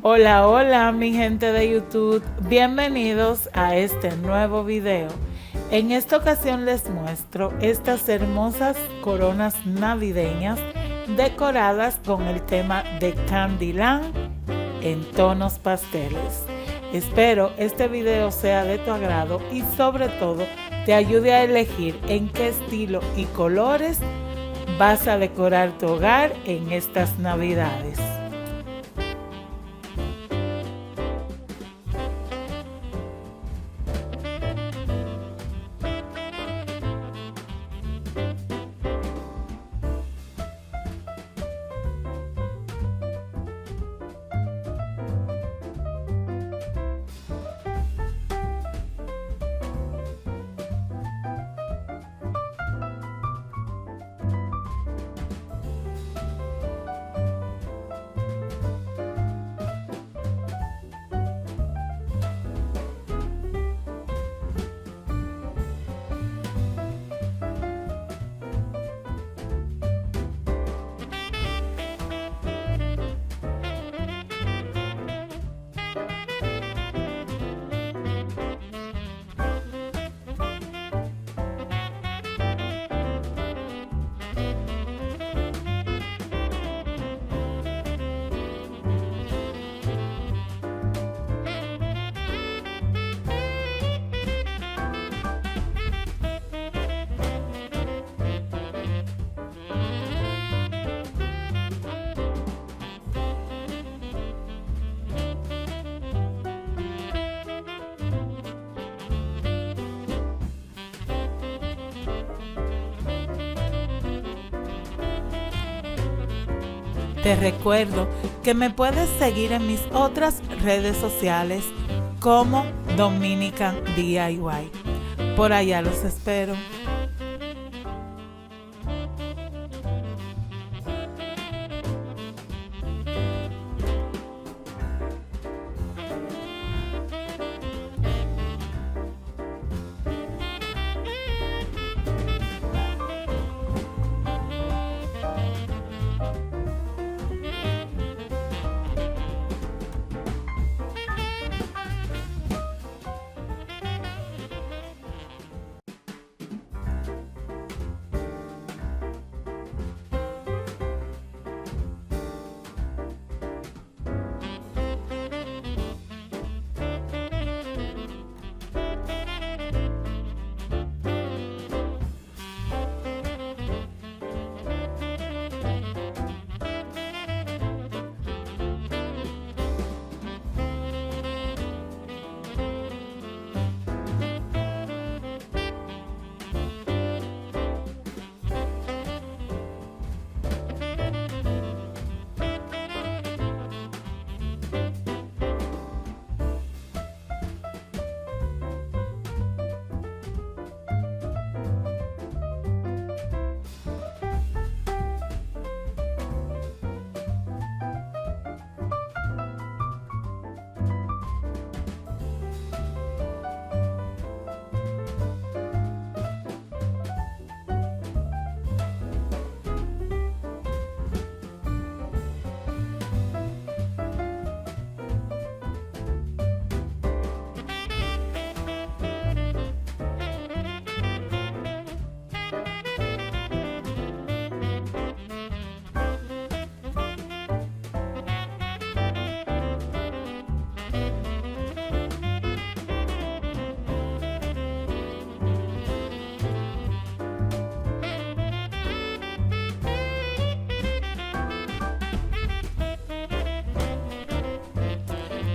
Hola, hola mi gente de YouTube, bienvenidos a este nuevo video. En esta ocasión les muestro estas hermosas coronas navideñas decoradas con el tema de Candyland en tonos pasteles. Espero este video sea de tu agrado y sobre todo te ayude a elegir en qué estilo y colores vas a decorar tu hogar en estas navidades. Te recuerdo que me puedes seguir en mis otras redes sociales como Dominican DIY. Por allá los espero.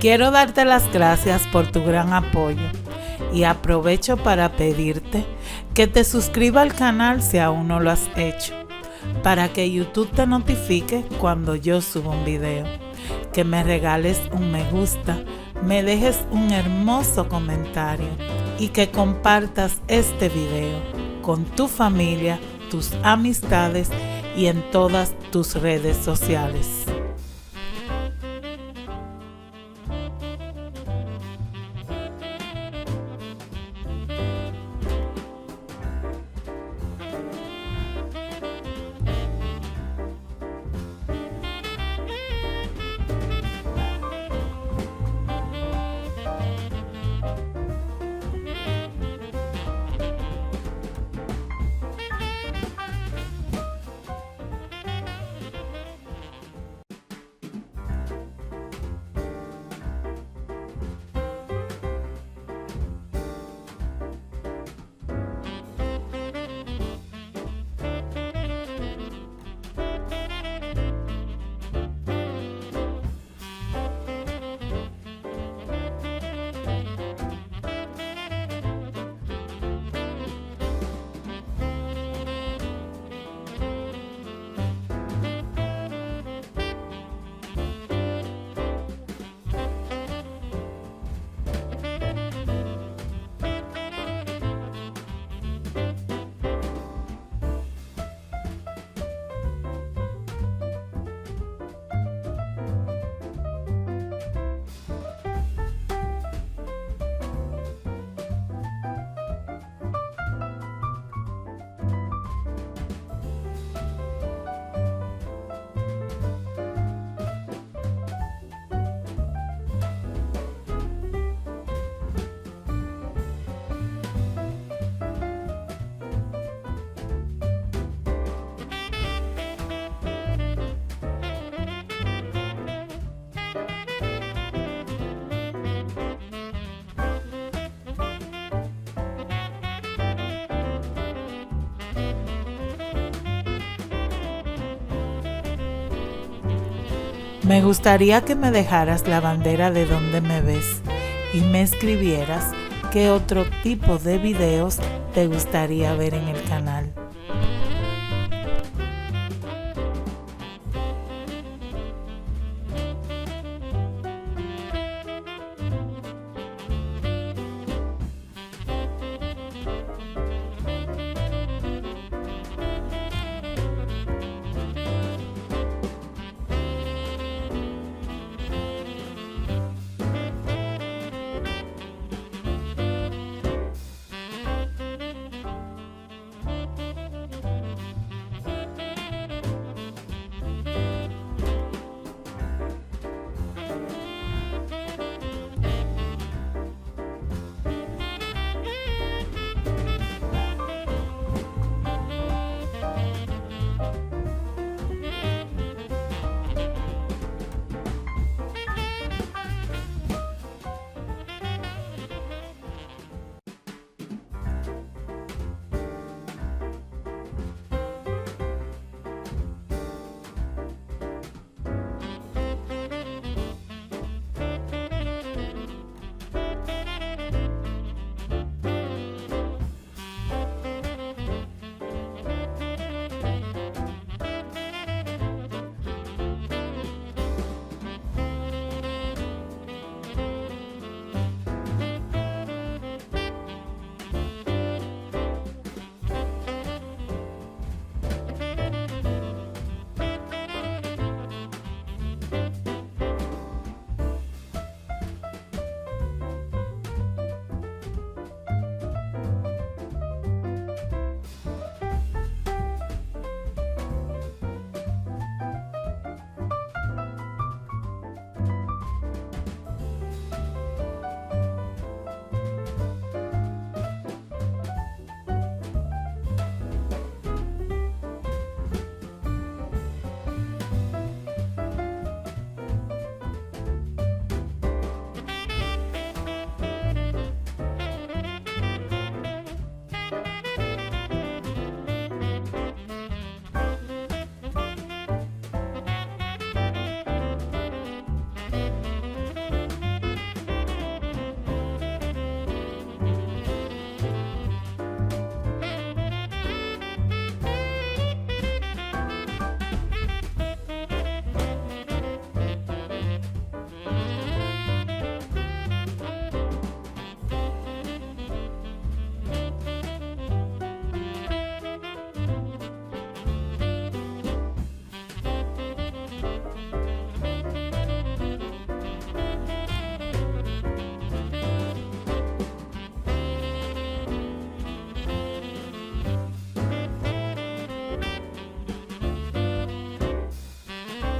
Quiero darte las gracias por tu gran apoyo y aprovecho para pedirte que te suscribas al canal si aún no lo has hecho, para que YouTube te notifique cuando yo suba un video, que me regales un me gusta, me dejes un hermoso comentario y que compartas este video con tu familia, tus amistades y en todas tus redes sociales. Me gustaría que me dejaras la bandera de donde me ves y me escribieras qué otro tipo de videos te gustaría ver en el canal.